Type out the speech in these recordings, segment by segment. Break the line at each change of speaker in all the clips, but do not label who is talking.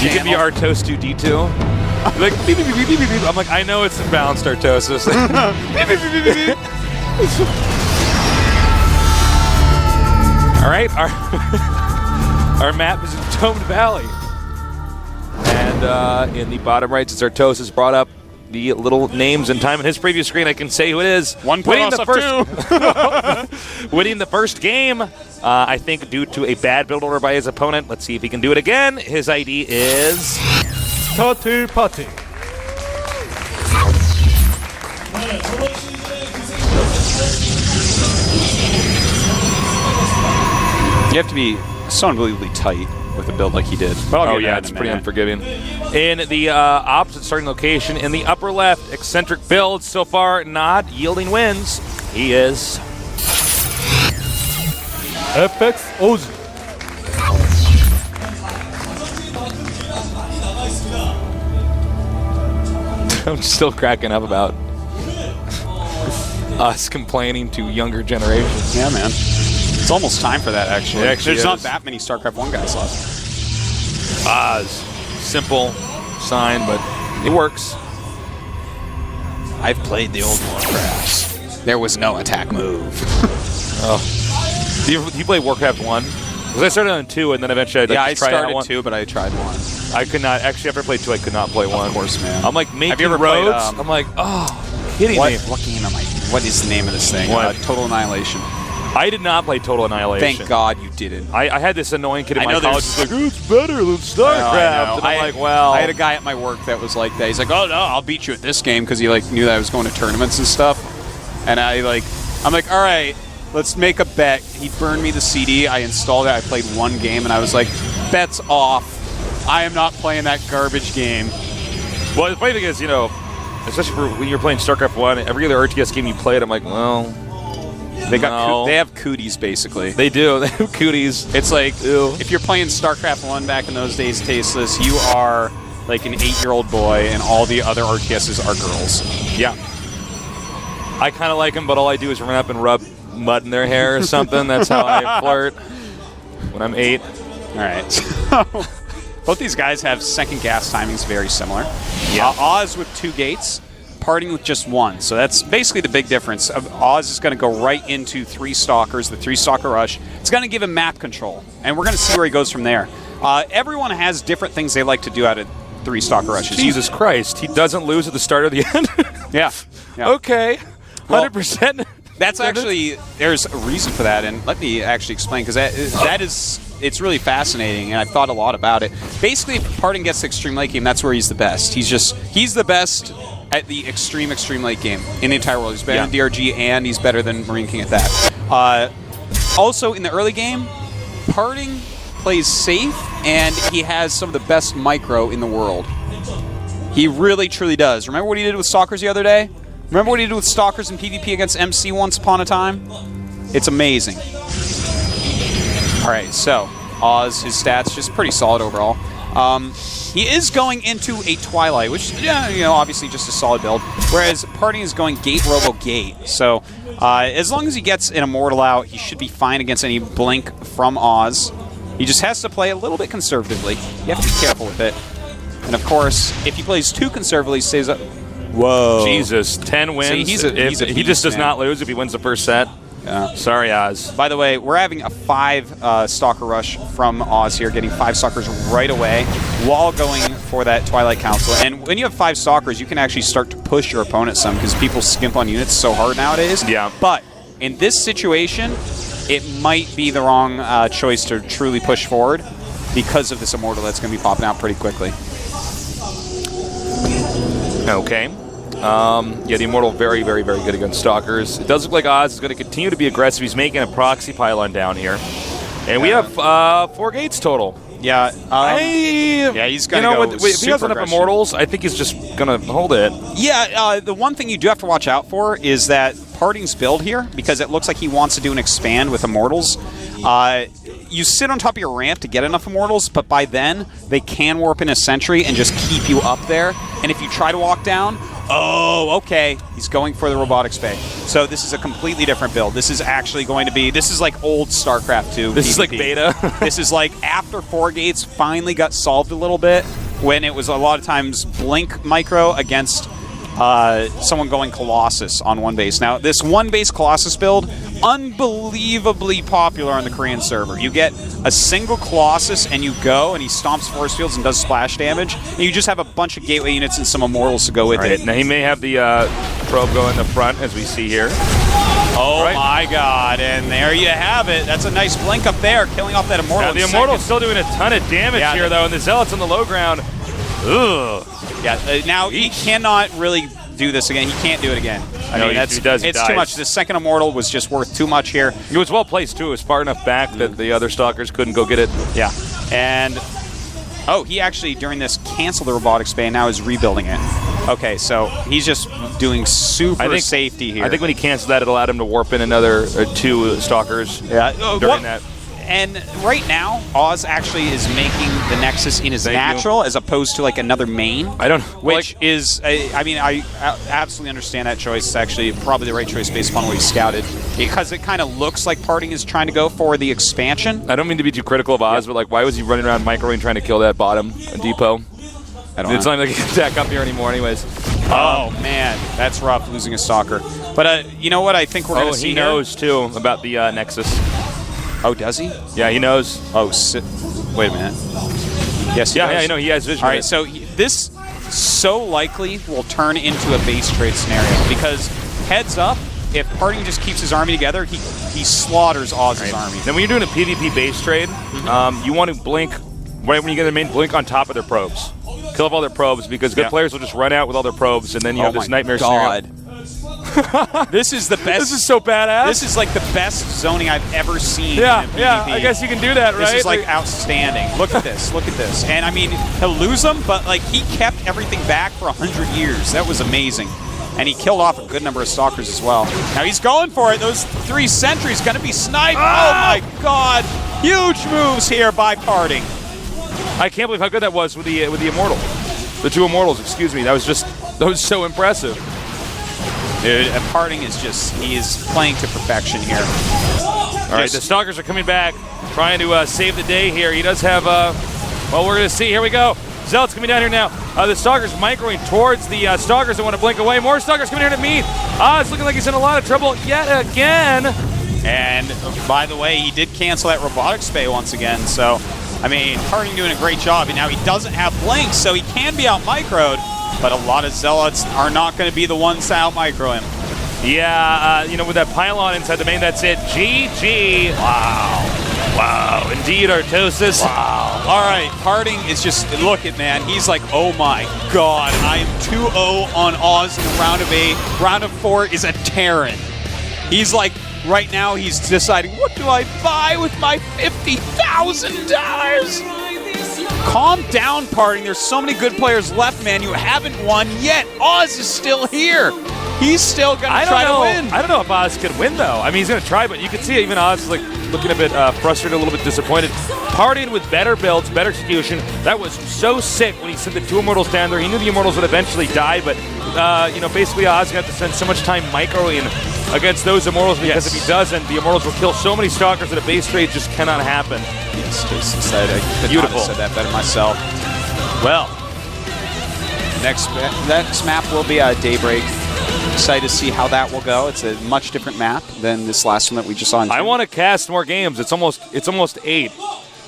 You can be Artos 2D2. Like, beep, beep, beep, beep, beep, beep. I'm like, I know it's imbalanced Artosis. Beep, beep, beep, beep, beep. All right, our map is in Domed Valley. And in the bottom right, since Artosis brought up the little names and time in his preview screen, I can say who it is.
Winning
the first game, I think due to a bad build order by his opponent. Let's see if he can do it again. His ID is...
Tatu Putty.
You have to be so unbelievably tight with a build like he did. But
oh yeah, it's pretty unforgiving. In the opposite starting location, in the upper left, eccentric build, so far not yielding wins. He is...
FX Oz.
I'm still cracking up about us complaining to younger generations.
Yeah, man. It's almost time for that, actually. There's not
is.
that many StarCraft 1 guys left.
Oz. Simple sign, but it works.
I've played the old Warcrafts. There was no attack move.
Oh. You played Warcraft 1? Because I started on 2, and then eventually
I
tried
2, but I tried 1.
I could not. Actually, after I played 2, I could not play 1.
Of course, man.
I'm like making
ever
roads.
played,
I'm like, oh, kidding me.
What game am I? What is the name of this thing?
What?
Total Annihilation.
I did not play Total Annihilation.
Thank God you didn't.
I had this annoying kid in my college who's like,
oh,
it's better than StarCraft. And I'm like, well.
I had a guy at my work that was like that. He's like, oh, no, I'll beat you at this game because he like knew that I was going to tournaments and stuff. And I'm like, all right, let's make a bet. He burned me the CD. I installed it. I played 1 game, and I was like, bet's off. I am not playing that garbage game.
Well, the funny thing is, you know, especially for when you're playing StarCraft 1, every other RTS game you played, I'm like, well,
they have cooties, basically.
They do. They have cooties.
It's like,
ew.
If you're playing StarCraft 1 back in those days, Tasteless, you are like an 8-year-old boy, and all the other RTSs are girls.
Yeah. I kind of like them, but all I do is run up and rub mud in their hair or something. That's how I flirt when I'm 8.
All right. Both these guys have second gas timings very similar.
Yeah.
Oz with 2 gates, Parting with just 1. So that's basically the big difference. Oz is going to go right into 3 Stalkers, the 3 Stalker Rush. It's going to give him map control, and we're going to see where he goes from there. Everyone has different things they like to do out of 3 Stalker Rushes.
Jesus Christ, he doesn't lose at the start or the end?
Yeah.
Okay. 100%.
Well, that's actually, there's a reason for that, and let me actually explain, because that is, it's really fascinating, and I've thought a lot about it. Basically, if Parting gets to extreme late game, that's where he's the best. He's the best at the extreme late game in the entire world. He's better than DRG, and he's better than Marine King at that. Also, in the early game, Parting plays safe, and he has some of the best micro in the world. He really, truly does. Remember what he did with Stalkers the other day? Remember what he did with Stalkers in PvP against MC once upon a time? It's amazing. Alright, so Oz, his stats, just pretty solid overall. He is going into a Twilight, which, yeah, you know, obviously just a solid build, whereas Parting is going Gate, Robo, Gate. So as long as he gets an Immortal out, he should be fine against any Blink from Oz. He just has to play a little bit conservatively. You have to be careful with it. And of course, if he plays too conservatively, he stays up. Whoa.
Jesus, 10 wins.
See, he's a
he
beast,
just does
man.
not lose if he wins the first set.
Yeah.
Sorry, Oz.
By the way, we're having a 5 Stalker Rush from Oz here, getting 5 Stalkers right away while going for that Twilight Council. And when you have 5 Stalkers, you can actually start to push your opponent some, because people skimp on units so hard nowadays.
Yeah.
But in this situation, it might be the wrong choice to truly push forward because of this Immortal that's going to be popping out pretty quickly.
Okay. Yeah, the Immortal very, very, very good against Stalkers. It does look like Oz is going to continue to be aggressive. He's making a proxy pylon down here. And we have 4 gates total.
Yeah. Yeah, he's going to go
if he has enough Immortals, I think he's just going to hold it.
Yeah, the one thing you do have to watch out for is that Parting's build here, because it looks like he wants to do an expand with Immortals. You sit on top of your ramp to get enough Immortals, but by then, they can warp in a Sentry and just keep you up there. And if you try to walk down, Oh, okay. He's going for the Robotics Bay. So this is a completely different build. This is actually going to be, this is like old StarCraft II.
This is like beta.
This is like after 4 gates finally got solved a little bit, when it was a lot of times Blink micro against someone going Colossus on 1 base. Now, this 1 base Colossus build, unbelievably popular on the Korean server. You get a single Colossus and you go, and he stomps force fields and does splash damage, and you just have a bunch of gateway units and some Immortals to go with it.
Now, he may have the probe go in the front, as we see here.
Oh my god, and there you have it. That's a nice blink up there, killing off that Immortal.
Now, the Immortal's still doing a ton of damage here, though, and the Zealot's on the low ground. Ugh.
Yeah, now he cannot really do this again. He can't do it again. I mean,
he does.
It's too much. The second Immortal was just worth too much here.
It was well placed, too. It was far enough back that the other Stalkers couldn't go get it.
Yeah. And, oh, he actually, during this, canceled the Robotics Bay and now is rebuilding it. Okay, so he's just doing super safety here.
I think when he canceled that, it allowed him to warp in another 2 Stalkers during that.
And right now, Oz actually is making the Nexus in his natural as opposed to like another main. Which is, I mean, I absolutely understand that choice. It's actually probably the right choice based upon what he scouted. Because it kind of looks like Parting is trying to go for the expansion.
I don't mean to be too critical of Oz, but like, why was he running around microing trying to kill that bottom depot? It's not like he can attack up here anymore anyways.
Oh, man. That's rough, losing a Stalker. But you know what I think we're going to see
he knows, too, about the Nexus.
Oh, does he?
Yeah, he knows.
Oh, wait a minute. Yes,
yeah, I know. He has vision.
All right, so this so likely will turn into a base trade scenario because heads up, if Parting just keeps his army together, he slaughters Oz's army.
Then when you're doing a PvP base trade, you want to blink right when you get the main blink on top of their probes. Kill off all their probes because good players will just run out with all their probes, and then you have this nightmare scenario.
This is the best.
This is so badass.
This is like the best zoning I've ever seen.
Yeah, I guess you can do that, right?
This is like outstanding. Look at this. Look at this. And I mean, he'll lose them, but like he kept everything back for 100 years. That was amazing. And he killed off a good number of Stalkers as well. Now he's going for it. Those 3 sentries going to be sniped. Oh my god! Huge moves here by Parting.
I can't believe how good that was with the Immortal. The 2 Immortals, excuse me. That was so impressive.
Dude, Parting is just, he is playing to perfection here.
All right, the Stalkers are coming back, trying to save the day here. He does have, well, we're going to see. Here we go. Zealot's coming down here now. The Stalkers microing towards the Stalkers that want to blink away. More Stalkers coming here to meet. Oz looking like he's in a lot of trouble yet again.
And by the way, he did cancel that Robotics Bay once again. So, I mean, Parting doing a great job. And now he doesn't have blinks, so he can be out microed. But a lot of Zealots are not going to be the ones to out-micro him.
Yeah, you know, with that pylon inside the main, that's it. GG. Wow. Indeed, Artosis.
Wow. All right, Parting is just, look at, man, he's like, oh my god, I am 2-0 on Oz in the round of 8. Round of 4 is a Terran. He's like, right now, he's deciding, what do I buy with my $50,000? Calm down, Parting. There's so many good players left, man. You haven't won yet. Oz is still here. He's still going to try to win.
I don't know if Oz could win, though. I mean, he's going to try, but you can see even Oz is like looking a bit frustrated, a little bit disappointed. Parting with better builds, better execution. That was so sick when he sent the 2 Immortals down there. He knew the Immortals would eventually die, but, you know, basically Oz got to spend so much time microing against those Immortals because if he doesn't, the Immortals will kill so many Stalkers that a base trade just cannot happen.
Yes, Jason said I could not have said that better myself. Well, next map will be Daybreak. Excited to see how that will go. It's a much different map than this last one that we just saw.
I want to cast more games. It's almost 8.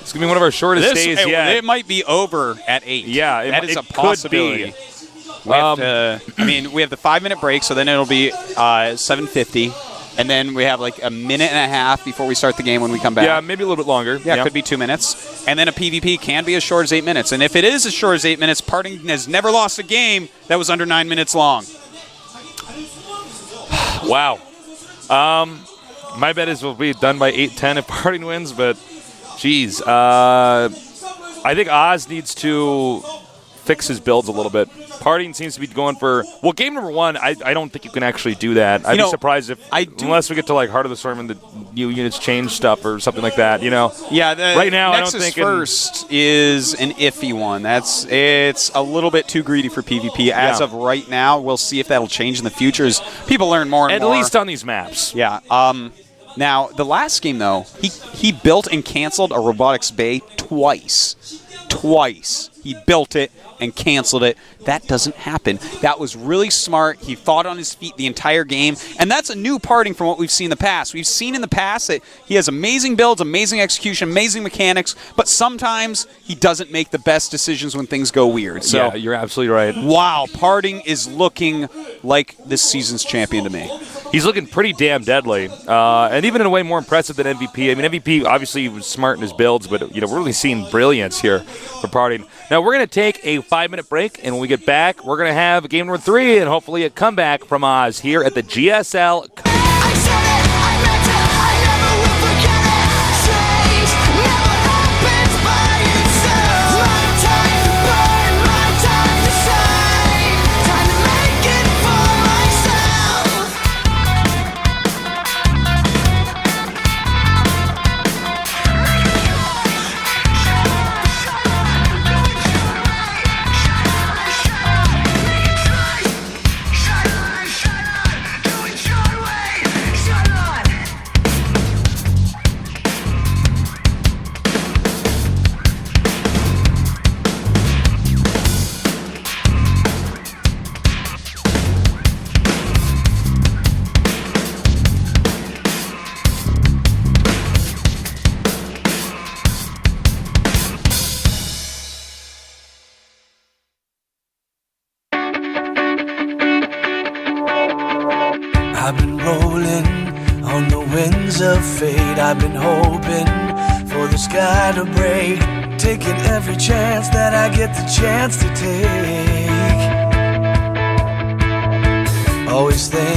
It's gonna be one of our shortest days yet.
It might be over at 8.
Yeah,
that is a possibility. We have I mean, we have the 5-minute break, so then it'll be 7:50. And then we have like a minute and a half before we start the game when we come back.
Yeah, maybe a little bit longer.
Yeah, it could be 2 minutes. And then a PvP can be as short as 8 minutes. And if it is as short as 8 minutes, Parting has never lost a game that was under 9 minutes long.
Wow. My bet is we'll be done by 8-10 if Parting wins, but geez. I think Oz needs to fix his builds a little bit. Partying seems to be going for game number 1. I don't think you can actually do that. I'd be surprised if unless we get to like Heart of the Storm and the new units change stuff or something like that.
Yeah.
Right now,
Nexus
I don't think
first is an iffy one. It's a little bit too greedy for PvP as of right now. We'll see if that'll change in the future as people learn more and more.
At least on these maps.
Yeah. Now, the last game, though, he built and canceled a robotics bay twice. He built it and canceled it. That doesn't happen. That was really smart. He thought on his feet the entire game, and that's a new parting from what we've seen in the past. We've seen in the past that he has amazing builds, amazing execution, amazing mechanics, but sometimes he doesn't make the best decisions when things go weird. So,
yeah, you're absolutely right.
Wow, Parting is looking like this season's champion to me.
He's looking pretty damn deadly, and even in a way more impressive than MVP. I mean, MVP obviously was smart in his builds, but we're really seeing brilliance here for Parting. Now we're going to take a 5-minute break, and when we get back, we're going to have game number 3 and hopefully a comeback from Oz here at the GSL.
I've been rolling on the winds of fate. I've been hoping for the sky to break, taking every chance that I get the chance to take. Always think